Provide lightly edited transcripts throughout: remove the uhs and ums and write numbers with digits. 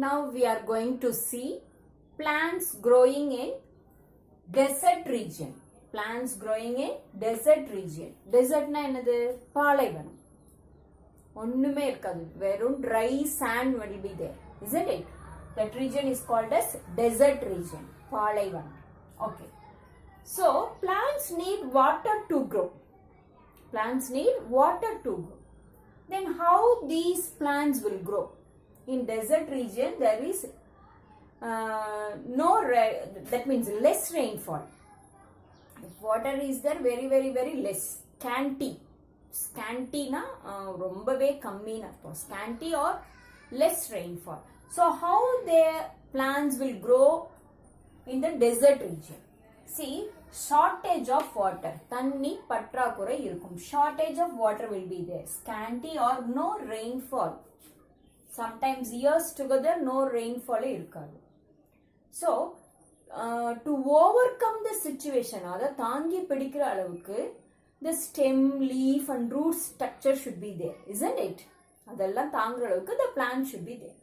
Now we are going to see plants growing in desert region. Plants growing in desert region. Desert na enadhu? பாலைவனம். ஒண்ணுமே இருக்காது. வெறும் dry sand will be there. Isn't it? That region is called as desert region. பாலைவனம். Okay. So plants need water to grow. Plants need water to grow. Then how these plants will grow? In desert region there is that means less rainfall. If water is there, very less, scanty na rombave kammi na artham, scanty or less rainfall. So how the plants will grow in the desert region? See, shortage of water, தண்ணி பற்றாக்குறை இருக்கும். Shortage of water will be there, scanty or no rainfall. Sometimes years together no rainfall irukadu. So to overcome the situation, adha taangi pidikira alavukku the stem, leaf and root structure should be there, isn't it? Adella taangra alavukku the plant should be there.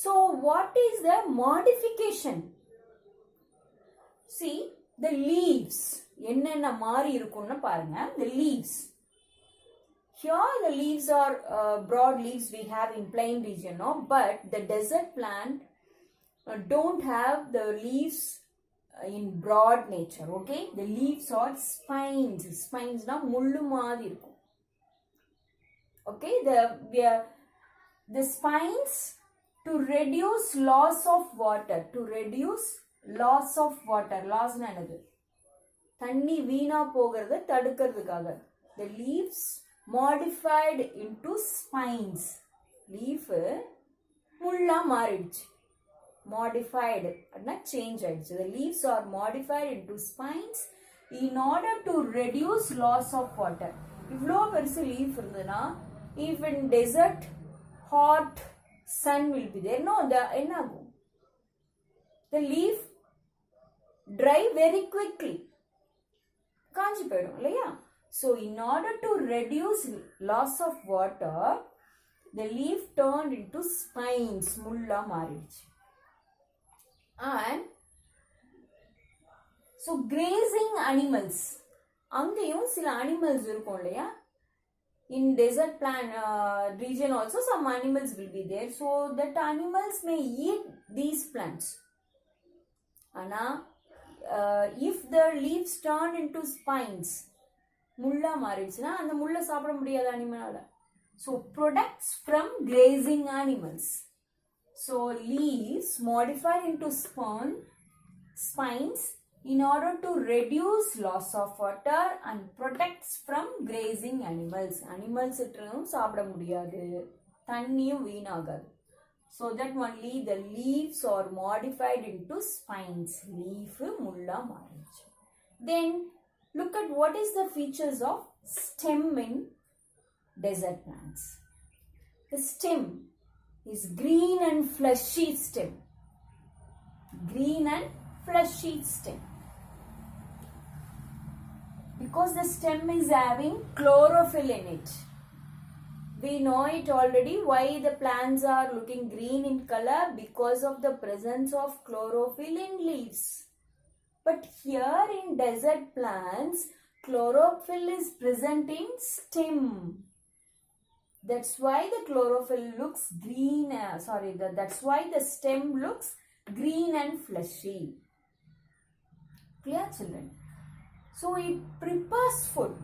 So what is the modification? See, the leaves enna maari irukumna parunga. The leaves, here the leaves are broad leaves we have in plain region, no? But the desert plant don't have the leaves in broad nature, okay? The leaves are spines. Spines na mullu maadi irukum. Okay, the spines to reduce loss of water, loss na enadhu? Thanni veena pogiradha tadukkiradhukaga the leaves modified into spines. Leaf mulla maariduchu, modified adna change aiduchu. The leaves are modified into spines in order to reduce loss of water. Ivlo perusu leaf irundana, if in desert hot sun will be there, no, the enna agum, the leaf dry very quickly, kaanji poidum illaya. So in order to reduce loss of water, the leaf turned into spines, mulla maariduchu. And so grazing animals, angayum sila animals irukum illaya. In desert plant region also some animals will be there, so that animals may eat these plants. Ana if the leaves turn into spines, mulla maariduchuna and mulla saapida mudiyadha animal. So products from grazing animals. So leaves modified into spines in order to reduce loss of water and protects from grazing animals. Animals itrum saapida mudiyadhu, thanniyum veenagadu. So that only the leaves are modified into spines. Leaf mulla maariduchu. Then look at what is the features of stem in desert plants. The stem is green and fleshy stem. Green and fleshy stem. Because the stem is having chlorophyll in it. We know it already why the plants are looking green in color, because of the presence of chlorophyll in leaves. But here in desert plants, chlorophyll is present in stem. That's why the chlorophyll looks green. That's why the stem looks green and fleshy. Clear, children? So it prepares food.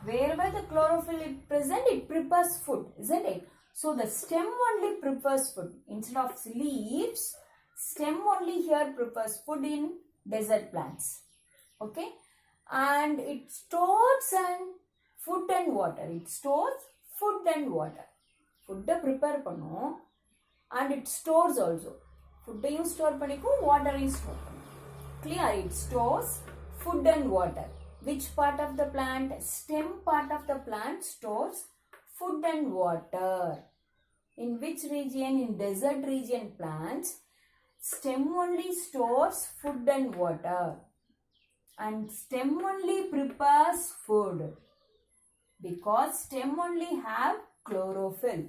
Wherever the chlorophyll is present, it prepares food, isn't it? So the stem only prepares food. Instead of leaves, stem only here prepares food in desert plants. Okay? And it stores food and water. It stores food and water. Food prepare pannum and it stores also. Food you store panikum, water you store panikum. Clear? It stores food and water. Which part of the plant? Stem part of the plant stores food and water. In which region? In desert region plants, stem only stores food and water. And stem only prepares food. Because stem only have chlorophyll.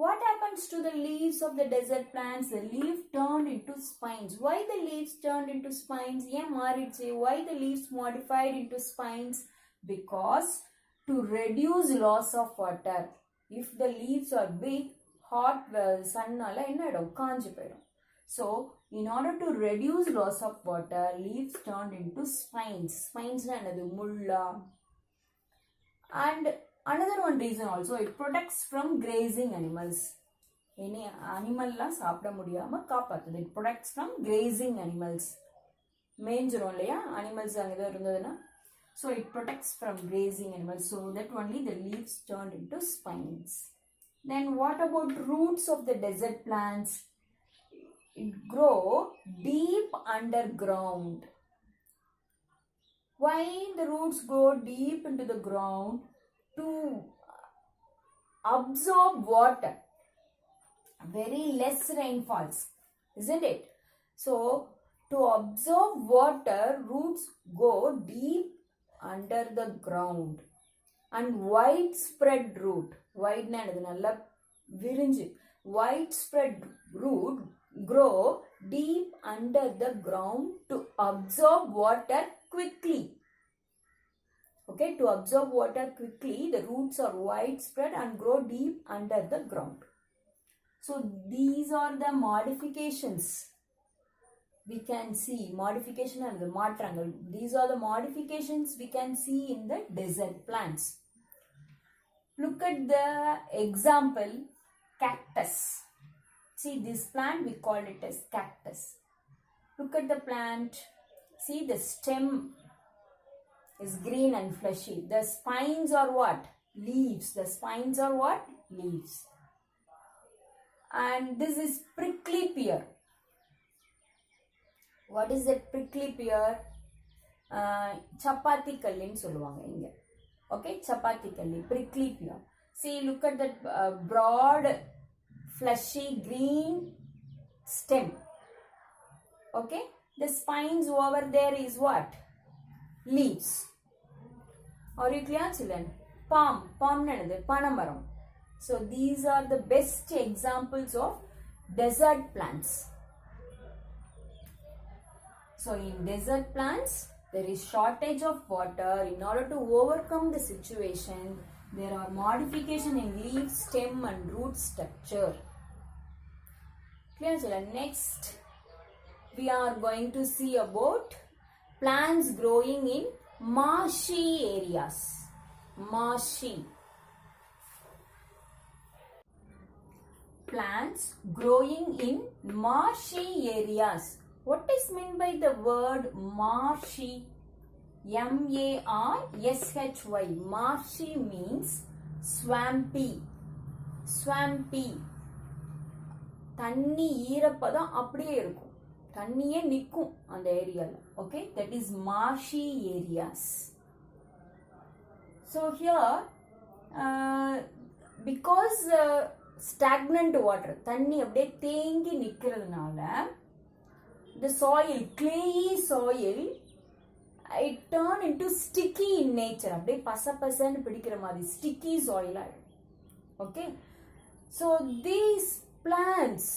What happens to the leaves of the desert plants? The leaf turned into spines. Why the leaves turned into spines? Why the leaves modified into spines? Because to reduce loss of water. If the leaves are big, hot sun காஞ்சு போயிடும். So, in order to reduce loss of water, leaves turned into spines. Spines na enadhu mulla. And another one reason also, it protects from grazing animals. Any animal la சாப்பிட முடியாம காப்பாத்துது. It protects from grazing animals. மேஞ்சிரும் இல்லையா animals அங்க இருந்ததுன்னா. So it protects from grazing animals. So that only the leaves turned into spines. Then what about roots of the desert plants? It grow deep underground. Why the roots go deep into the ground? To absorb water. Very less rainfalls, isn't it? So to absorb water, roots go deep under the ground. And widespread root, wide na enadhu nalla virinju, widespread root grow deep under the ground to absorb water quickly. Okay, to absorb water quickly, the roots are widespread and grow deep under the ground. So these are the modifications we can see. Modification and the matrangal. These are the modifications we can see in the desert plants. Look at the example, cactus. See this plant, we call it as cactus. Look at the plant. See the stem is green and fleshy. The spines are what? Leaves. The spines are what? Leaves. And this is prickly pear. What is that prickly pear? Chapati kallin solluvaanga inga. Okay, chapati kalli, prickly pear. See, look at that broad, fleshy, green stem. Okay, the spines over there is what? Leaves. Are you clear, children? Palm nanadu, panamaram. So these are the best examples of desert plants. So in desert plants, there is shortage of water. In order to overcome the situation, there are modification in leaf, stem and root structure. Clear, children? Next, we are going to see about plants growing in marshy areas. Marshy. Plants growing in marshy areas. What is meant by the word marshy? M-A-R-S-H-Y. Marshy means swampy. Swampy. தண்ணி ஈரப்பதம் அப்படியே இருக்கும், தண்ணியே நிற்கும் அந்த ஏரியால. Okay, that is marshy areas. So here because stagnant water, தண்ணி அப்படியே தேங்கி நிற்கிறதுனால, the soil, clayey soil, it turn into sticky in nature. அப்படியே பசன்னு பிடிக்கிற மாதிரி sticky soil ஆயிடும். Okay, so these plants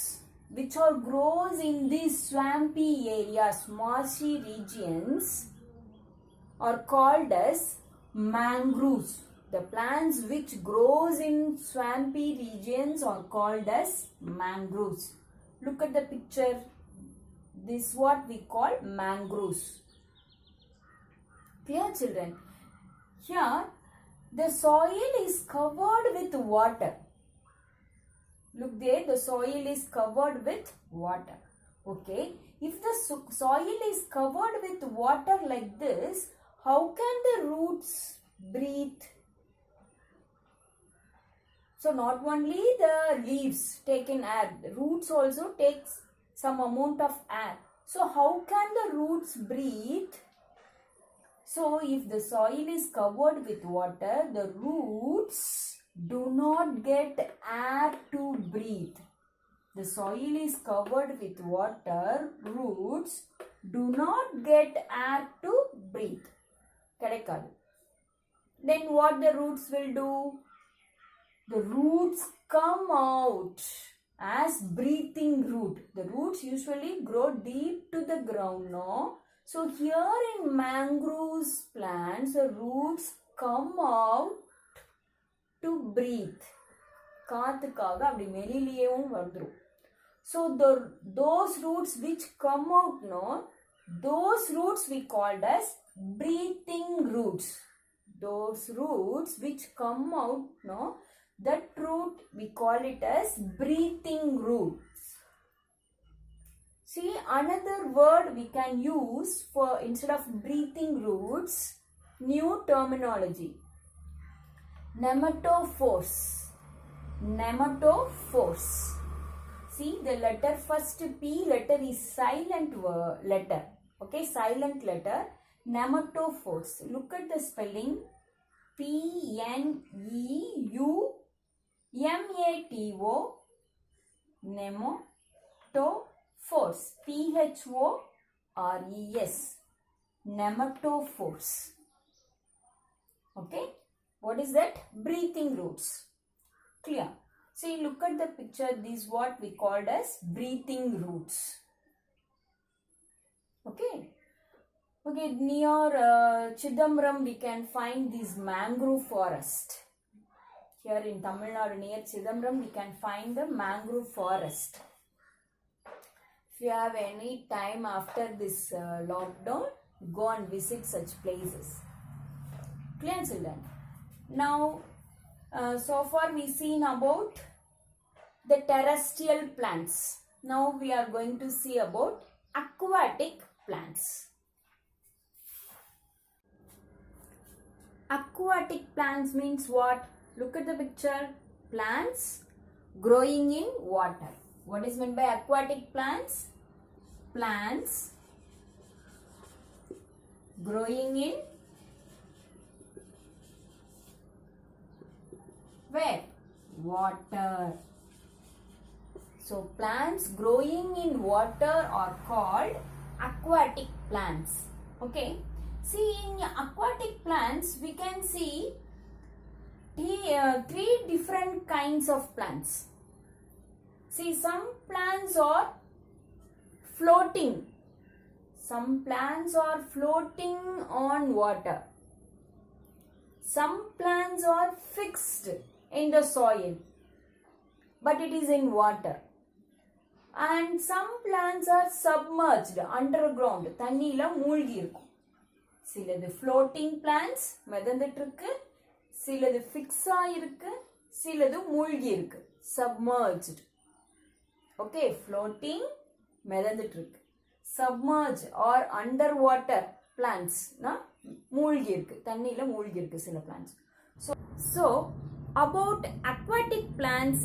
which are grows in these swampy areas, marshy regions, are called as mangroves. The plants which grows in swampy regions are called as mangroves. Look at the picture. This is what we call mangroves. Clear, children? Here, the soil is covered with water. Look there, the soil is covered with water. Okay, if the soil is covered with water like this, how can the roots breathe? So not only the leaves take in air, the roots also takes some amount of air. So how can the roots breathe? So if the soil is covered with water, the roots do not get air to breathe. The soil is covered with water, roots do not get air to breathe. Then what the roots will do? the roots come out as breathing root. The roots usually grow deep to the ground, no? So here in mangroves plants, the roots come out to breathe. காத்துக்காக அப்படி வெளியிலேயும் வந்துரும். So those roots which come out, no, those roots we called as breathing roots. Those roots which come out, no, that root we call it as breathing roots. See, another word we can use for instead of breathing roots, new terminology. Nematophores. Nematophores. See, the letter first P letter is silent letter. Okay, silent letter. Nematophores. Look at the spelling. P-N-E-U-M-A-T-O. Nematophores. P-H-O-R-E-S. Nematophores. Okay. What is that? Breathing roots. Clear? See, look at the picture. This is what we called as breathing roots. Okay. Okay, near Chidambaram we can find this mangrove forest. Here in Tamil Nadu near Chidambaram we can find the mangrove forest. If you have any time after this lockdown, go and visit such places. Clear, children? Now, so far we seen about the terrestrial plants. Now we are going to see about aquatic plants. Aquatic plants means what? Look at the picture. Plants growing in water. What is meant by aquatic plants? Plants growing in where? Water. So plants growing in water are called aquatic plants. Okay. See, in aquatic plants we can see three different kinds of plants. See, some plants are floating. Some plants are floating on water. Some plants are fixed in the soil, but it is in water. And some plants are submerged underground. தண்ணியில மூழ்கி இருக்கும். சிலது floating plants மிதந்துட்டு இருக்கு, சிலது fix ஆயிருக்கு, சிலது மூழ்கி இருக்கு, submerged. Okay, floating மிதந்துட்டு இருக்கு. Submerged or underwater plants மூழ்கி இருக்கு, தண்ணியில மூழ்கி இருக்கு சில plants. So about aquatic plants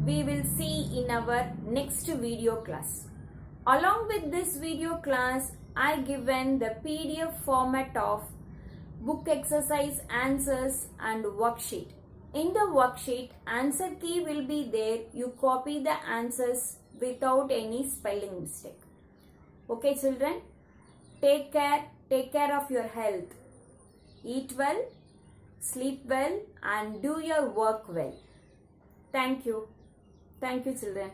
we will see in our next video class. Along with this video class, I given the PDF format of book exercise answers and worksheet. In the worksheet, answer key will be there. You copy the answers without any spelling mistake. Okay, children? Take care of your health. Eat well, sleep well, and do your work well. Thank you. Thank you, children.